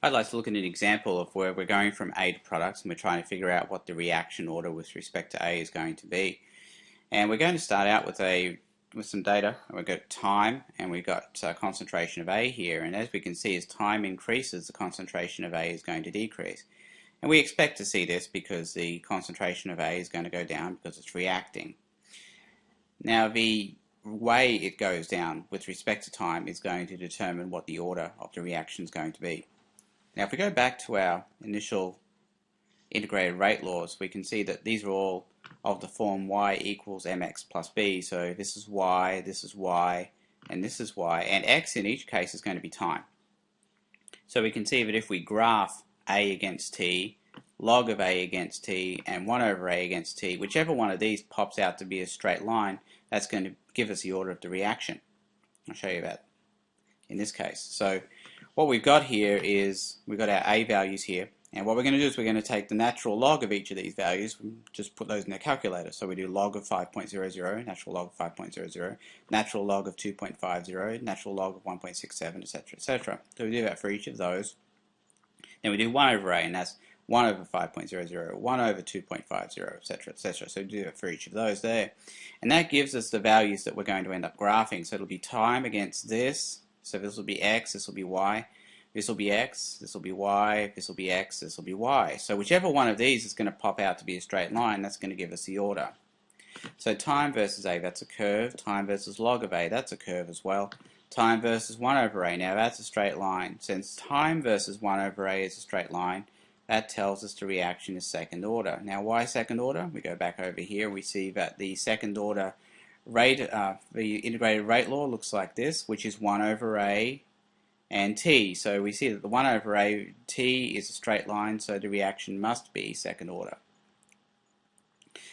I'd like to look at an example of where we're going from A to products and we're trying to figure out what the reaction order with respect to A is going to be. And we're going to start out with some data. We've got time and we've got concentration of A here, and as we can see, as time increases, the concentration of A is going to decrease. And we expect to see this because the concentration of A is going to go down because it's reacting. Now the way it goes down with respect to time is going to determine what the order of the reaction is going to be. Now if we go back to our initial integrated rate laws, we can see that these are all of the form y equals mx plus b. So this is y, and this is y, and x in each case is going to be time. So we can see that if we graph a against t, log of a against t, and 1 over a against t, whichever one of these pops out to be a straight line, that's going to give us the order of the reaction. I'll show you that in this case. So what we've got here is we've got our a values here, and what we're going to do is we're going to take the natural log of each of these values and just put those in the calculator. So we do log of 5.00, natural log of 5.00, natural log of 2.50, natural log of 1.67, etc., etc. So we do that for each of those. Then we do 1 over a, and that's 1 over 5.00, 1 over 2.50, etc., etc. So we do it for each of those there. And that gives us the values that we're going to end up graphing. So it'll be time against this. So this will be x, this will be y, this will be x, this will be y, this will be x, this will be y. So whichever one of these is going to pop out to be a straight line, that's going to give us the order. So time versus a, that's a curve. Time versus log of a, that's a curve as well. Time versus 1 over a, now that's a straight line. Since time versus 1 over a is a straight line, that tells us the reaction is second order. Now why second order? We go back over here, we see that the second order rate, the integrated rate law looks like this, which is 1 over a and t. So we see that the 1 over a t is a straight line, so the reaction must be second order.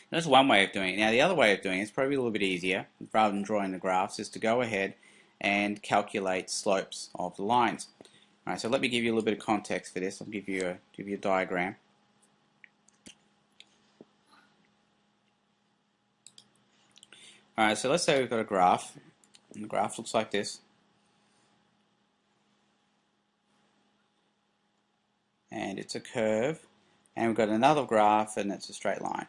That's one way of doing it. Now the other way of doing it is probably a little bit easier, rather than drawing the graphs, is to go ahead and calculate slopes of the lines. Alright, so let me give you a little bit of context for this. I'll give you a diagram. Alright, so let's say we've got a graph, and the graph looks like this. And it's a curve, and we've got another graph, and it's a straight line.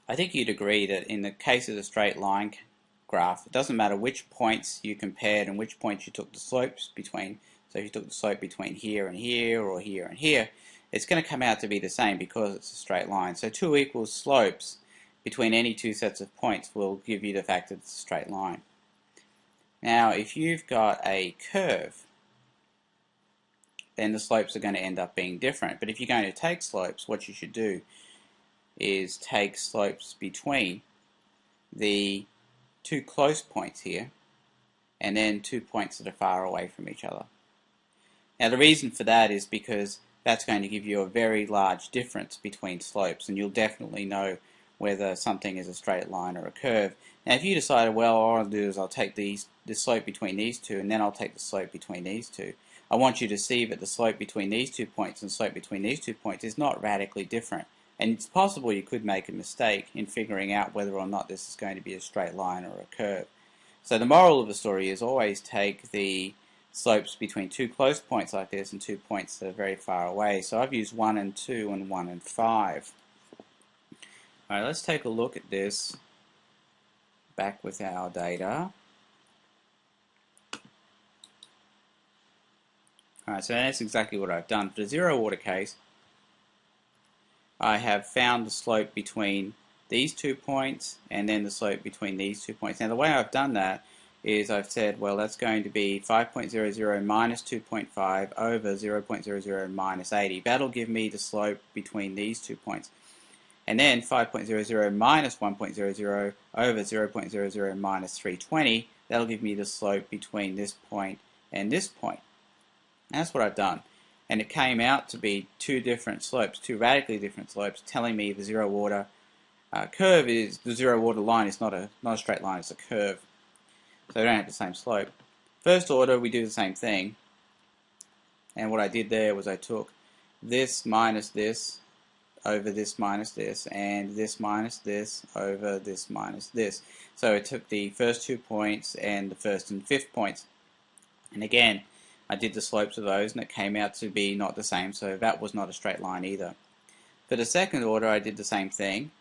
I think you'd agree that in the case of the straight line graph, it doesn't matter which points you compared and which points you took the slopes between. So if you took the slope between here and here, or here and here, it's going to come out to be the same because it's a straight line. So two equal slopes between any two sets of points will give you the fact that it's a straight line. Now if you've got a curve, then the slopes are going to end up being different. But if you're going to take slopes, what you should do is take slopes between the two close points here and then 2 points that are far away from each other. Now the reason for that is because that's going to give you a very large difference between slopes, and you'll definitely know whether something is a straight line or a curve. Now if you decided, well, all I'll do is I'll take the slope between these two and then I'll take the slope between these two, I want you to see that the slope between these 2 points and the slope between these 2 points is not radically different. And it's possible you could make a mistake in figuring out whether or not this is going to be a straight line or a curve. So the moral of the story is always take the slopes between two close points like this and 2 points that are very far away. So I've used 1 and 2 and 1 and 5. Alright, let's take a look at this back with our data. Alright, so that's exactly what I've done. For the zero order case, I have found the slope between these 2 points and then the slope between these 2 points. Now the way I've done that is I've said, well, that's going to be 5.00 minus 2.5 over 0.00 minus 80. That'll give me the slope between these 2 points. And then 5.00 minus 1.00 over 0.00 minus 320, that'll give me the slope between this point and this point. And that's what I've done. And it came out to be two different slopes, two radically different slopes, telling me the zero order curve is, the zero order line is not a straight line, it's a curve. So they don't have the same slope. First order, we do the same thing. And what I did there was I took this minus this over this minus this, and this minus this over this minus this. So it took the first 2 points and the first and fifth points. And again, I did the slopes of those and it came out to be not the same, so that was not a straight line either. For the second order, I did the same thing.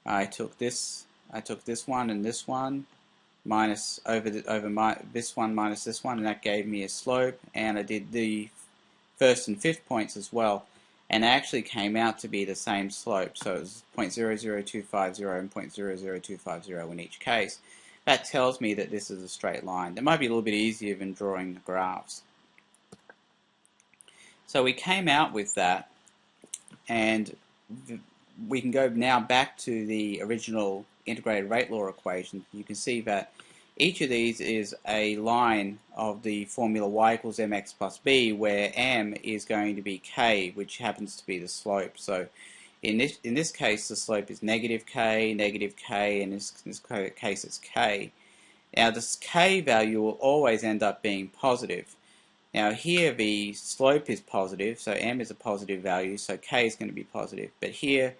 I took this one and this one, minus this one minus this one, and that gave me a slope. And I did the first and fifth points as well, and it actually came out to be the same slope. So it was 0.00250 and 0.00250 in each case. That tells me that this is a straight line. That might be a little bit easier than drawing the graphs. So we came out with that, and we can go now back to the original integrated rate law equation. You can see that each of these is a line of the formula y equals mx plus b, where m is going to be k, which happens to be the slope. So in this case, the slope is negative k, and in this case it's k. Now this k value will always end up being positive. Now here the slope is positive, so m is a positive value, so k is going to be positive. But here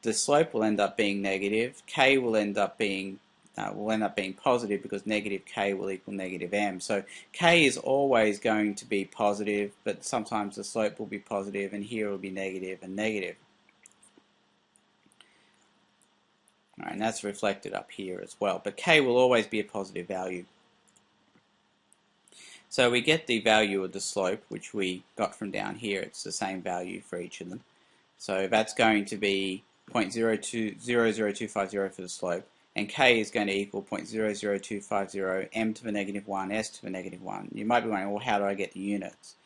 the slope will end up being negative, k will end up being positive, because negative k will equal negative m. So k is always going to be positive, but sometimes the slope will be positive, and here it will be negative and negative. All right, and that's reflected up here as well. But k will always be a positive value. So we get the value of the slope, which we got from down here. It's the same value for each of them. So that's going to be 0.00250 for the slope, and k is going to equal 0.00250 m to the negative 1, s to the negative 1. You might be wondering, well, how do I get the units?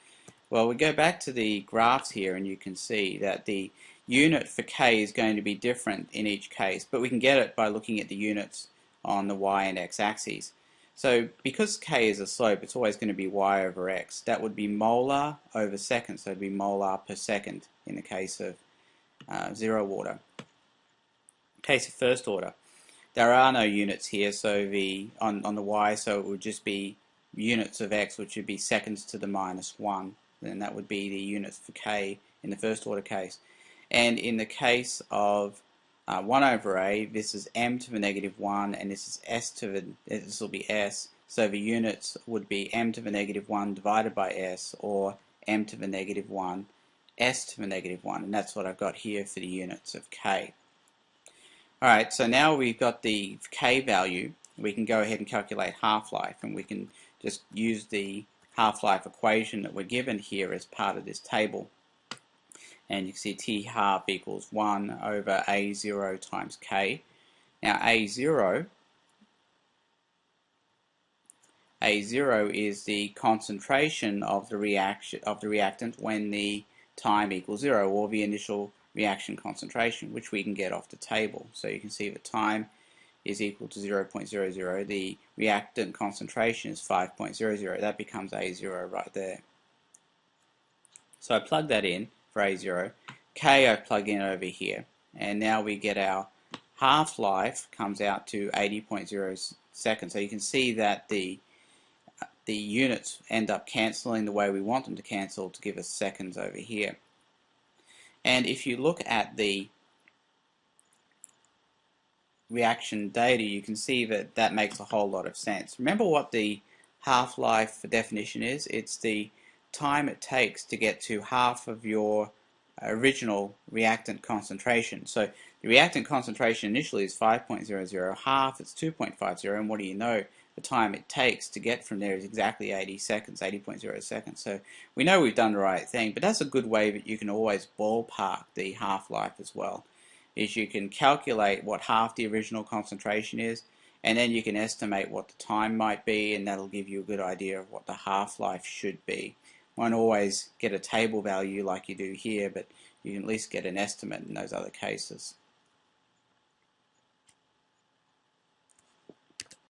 Well, we go back to the graphs here, and you can see that the unit for k is going to be different in each case, but we can get it by looking at the units on the y and x axes. So because k is a slope, it's always going to be y over x. That would be molar over second, so it would be molar per second in the case of zero order. In case of first order, there are no units here, so on the y, so it would just be units of x, which would be seconds to the minus 1. Then that would be the units for k in the first order case. And in the case of 1 over a, this is m to the negative 1, and this is this will be s, so the units would be m to the negative 1 divided by s, or m to the negative 1, s to the negative 1, and that's what I've got here for the units of k. Alright, so now we've got the k value, we can go ahead and calculate half-life, and we can just use the half-life equation that we're given here as part of this table. And you can see t half equals 1 over a0 times k. Now a0 is the concentration of the reactant when the time equals 0, or the initial reaction concentration, which we can get off the table. So you can see the time is equal to 0.00. The reactant concentration is 5.00. That becomes a0 right there. So I plug that in for a0. K I plug in over here, and now we get our half-life comes out to 80.0 seconds. So you can see that the units end up cancelling the way we want them to cancel to give us seconds over here. And if you look at the reaction data, you can see that that makes a whole lot of sense. Remember what the half-life definition is? It's the time it takes to get to half of your original reactant concentration. So the reactant concentration initially is 5.00, half it's 2.50, and what do you know? The time it takes to get from there is exactly 80 seconds, 80.0 seconds. So we know we've done the right thing, but that's a good way that you can always ballpark the half-life as well, is you can calculate what half the original concentration is, and then you can estimate what the time might be, and that'll give you a good idea of what the half-life should be. Won't always get a table value like you do here, but you can at least get an estimate in those other cases.